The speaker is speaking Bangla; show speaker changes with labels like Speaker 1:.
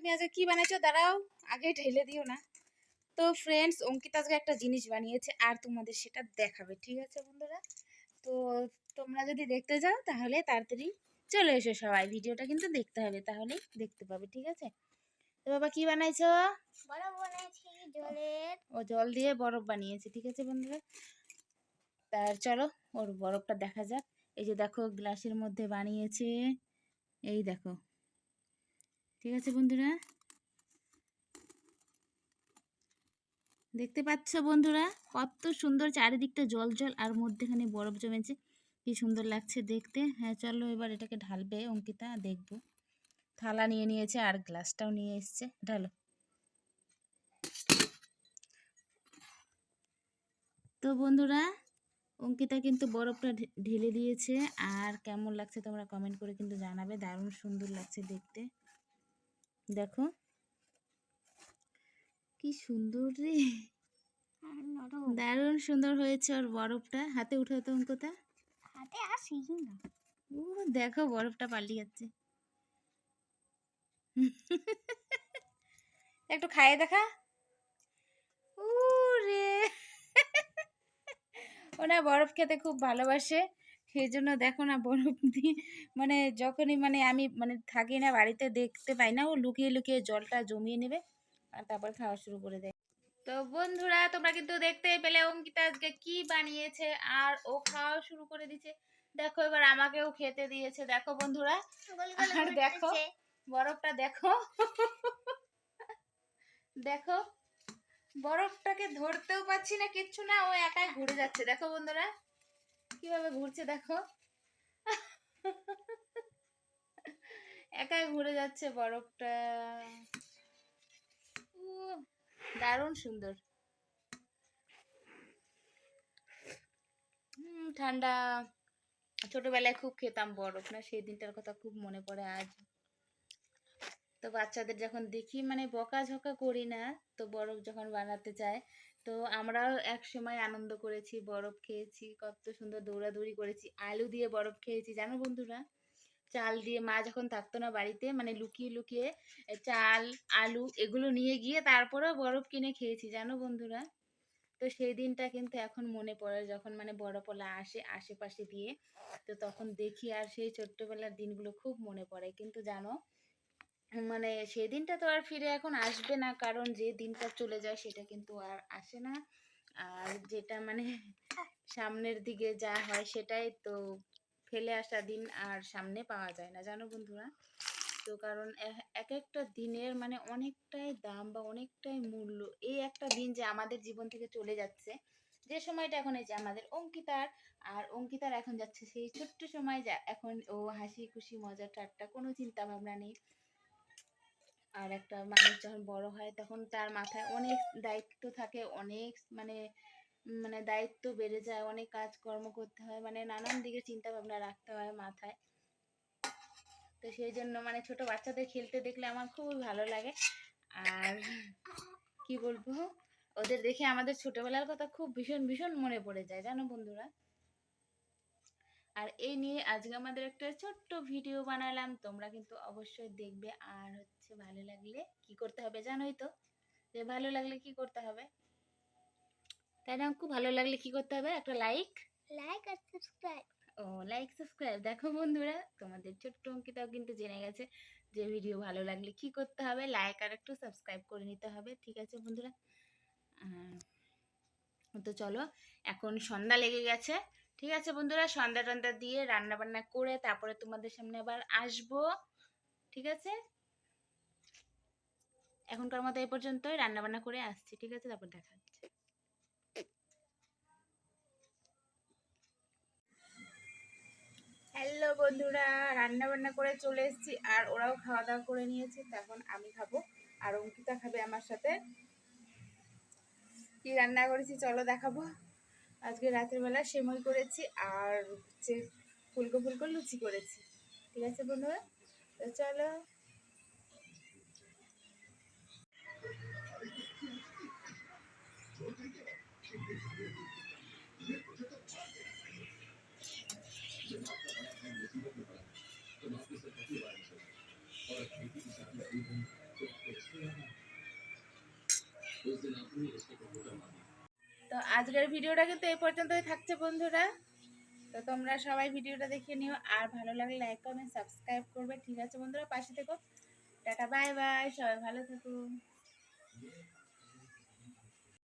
Speaker 1: তুমি আজকে কি বানাইছো? দাঁড়াও, আগে ঢেলে দিও না। তো ফ্রেন্ডস, অঙ্কিতা আজকে একটা জিনিস বানিয়েছে আর তোমাদের সেটা দেখাবে, ঠিক আছে বন্ধুরা? তো তোমরা যদি দেখতে যাও তাহলে তাড়াতাড়ি চলে এসো সবাই, ভিডিওটা কিন্তু দেখতে হবে, তাহলেই দেখতে পাবে, ঠিক আছে? তো বাবা কি বানাইছো?
Speaker 2: বরফ বানাইছি জলের।
Speaker 1: ও জল দিয়ে বরফ বানিয়েছে, ঠিক আছে বন্ধুরা? তার চলো ওর বরফটা দেখা যাক। এই যে দেখো গ্লাসের মধ্যে বানিয়েছে, এই দেখো, ঠিক আছে বন্ধুরা? দেখতে পাচ্ছ বন্ধুরা কত সুন্দর চারিদিকটা জল জল আর মধ্যেখানে বরফ জমেছে, কি সুন্দর লাগছে দেখতে। হ্যাঁ চলো এবার এটাকে ঢালবে অঙ্কিতা, দেখবো। থালা নিয়ে নিয়েছে আর গ্লাসটাও নিয়ে এসছে, ঢালো। তো বন্ধুরা অঙ্কিতা কিন্তু বরফটা ঢেলে দিয়েছে, আর কেমন লাগছে তোমরা কমেন্ট করে কিন্তু জানাবে। দারুণ সুন্দর লাগছে দেখতে, দেখো কি সুন্দর রে, দারুণ সুন্দর হয়েছে ওর বরফটা। হাতে উঠে তো অঙ্কিতা,
Speaker 2: হাতে আসি না।
Speaker 1: ও দেখো বরফটা পাল্টি যাচ্ছে। একটু খাইয়ে দেখা। রে ওনা বরফ খেতে খুব ভালোবাসে, সেই জন্য দেখো না বরফ দিয়ে মানে যখনই মানে আমি মানে থাকি না বাড়িতে, দেখতে পাই না, ও লুকিয়ে লুকিয়ে জলটা জমিয়ে নেবে আর তারপর খাওয়া শুরু করে দেয়। তো বন্ধুরা তোমরা কিন্তু দেখতে পেলে অঙ্কিতা আজকে কি বানিয়েছে, আর ও খাওয়া শুরু করে দিয়েছে। দেখো এবার আমাকেও খেতে দিয়েছে, দেখো বন্ধুরা। আর দেখো বরফটা দেখো, দেখো বরফটাকে ধরতেও পাচ্ছি না, কিচ্ছু না, ও একাই ঘুরে যাচ্ছে, দেখো বন্ধুরা কিভাবে ঘুরছে, দেখো একাই ঘুরে যাচ্ছে বরফটা। দারুণ সুন্দর, ঠান্ডা। ছোটবেলায় খুব খেতাম বরফ, না সেই দিনটার কথা খুব মনে পড়ে আজ। তো বাচ্চাদের যখন দেখি মানে বকাঝকা করি না, তো বরফ যখন বানাতে চায়, তো আমরাও এক সময় আনন্দ করেছি, বরফ খেয়েছি, কত সুন্দর দৌড়াদৌড়ি করেছি, আলু দিয়ে বরফ খেয়েছি জানো বন্ধুরা। চাল দিয়ে মা যখন থাকতো না বাড়িতে, মানে লুকিয়ে লুকিয়ে চাল আলু এগুলো নিয়ে গিয়ে তারপরেও বরফ কিনে খেয়েছি জানো বন্ধুরা। তো সেই দিনটা কিন্তু এখন মনে পড়ে, যখন মানে বরফওয়ালা আসে আশেপাশে দিয়ে, তো তখন দেখি আর সেই ছোট্টবেলার দিনগুলো খুব মনে পড়ে। কিন্তু জানো মানে সেই দিনটা তো আর ফিরে এখন আসবে না, কারণ যে দিনটা চলে যায় সেটা কিন্তু আর আসে না। আর যেটা মানে সামনের দিকে যা হয় সেটাই তো ফেলে আসা দিন আর সামনে পাওয়া যায় না জানো বন্ধুরা। তো কারণ এক একটা দিনের মানে অনেকটাই দাম বা অনেকটাই মূল্য। এই একটা দিন যে আমাদের জীবন থেকে চলে যাচ্ছে, যে সময়টা এখন এই যে আমাদের অঙ্কিতার, আর অঙ্কিতার এখন যাচ্ছে সেই ছোট্ট সময়, যা এখন ও হাসি খুশি মজা ঠাট্টা কোনো চিন্তা ভাবনা নেই। আর একটা মানুষ যখন বড় হয় তখন তার মাথায় অনেক দায়িত্ব থাকে, অনেক মানে মানে দায়িত্ব বেড়ে যায়, অনেক কাজকর্ম করতে হয়, মানে নানান দিকে চিন্তা ভাবনা রাখতে হয় মাথায়। তো সেই জন্য মানে ছোট বাচ্চাদের খেলতে দেখলে আমার খুবই ভালো লাগে। আর কি বলবো, ওদের দেখে আমাদের ছোটবেলার কথা খুব ভীষণ ভীষণ মনে পড়ে যায় জানো বন্ধুরা। আর এই নিয়ে আজকে আমাদের একটা ছোট্ট ভিডিও বানালাম, তোমরা কিন্তু অবশ্যই দেখবে। আর হচ্ছে ভালো লাগলে কি করতে হবে জানোই তো, যে ভালো লাগলে কি করতে হবে, তাই না? খুব ভালো লাগলে কি করতে হবে, একটা লাইক
Speaker 2: লাইক আর সাবস্ক্রাইব।
Speaker 1: ও লাইক সাবস্ক্রাইব। দেখো বন্ধুরা তোমাদের ছোট্ট অঙ্কিতাও কিন্তু জেনে গেছে যে ভিডিও ভালো লাগলে কি করতে হবে, লাইক আর একটু সাবস্ক্রাইব করে নিতে হবে, ঠিক আছে বন্ধুরা? তো চলো এখন সন্ধ্যা লেগে গেছে, ঠিক আছে বন্ধুরা? সন্ধ্যা টন্ধ্যা দিয়ে রান্না বান্না করে তারপরে তোমাদের সামনে আবার আসবো, ঠিক আছে? এখনকার মতো এই পর্যন্তই, রান্না বান্না করে আসছি, ঠিক আছে? তারপর দেখা হচ্ছে। হ্যালো বন্ধুরা, রান্না বান্না করে চলে এসেছি, আর ওরাও খাওয়া দাওয়া করে নিয়েছে। এখন আমি খাবো আর অঙ্কিতা খাবে আমার সাথে। কি রান্না করেছি চলো দেখাবো। আজকে রাতের বেলা সেমই করেছি, আর হচ্ছে ফুলকো ফুলকো লুচি করেছি, ঠিক আছে বন্ধুরা? তো চলো। তো আজকের ভিডিওটা কিন্তু এই পর্যন্তই থাকছে বন্ধুরা। তো তোমরা সবাই ভিডিওটা দেখে নিও, আর ভালো লাগলে লাইক কমেন্ট সাবস্ক্রাইব করবে। ঠিক আছে বন্ধুরা, পাশে থেকো। টাটা বাই বাই, সবাই ভালো থাকো।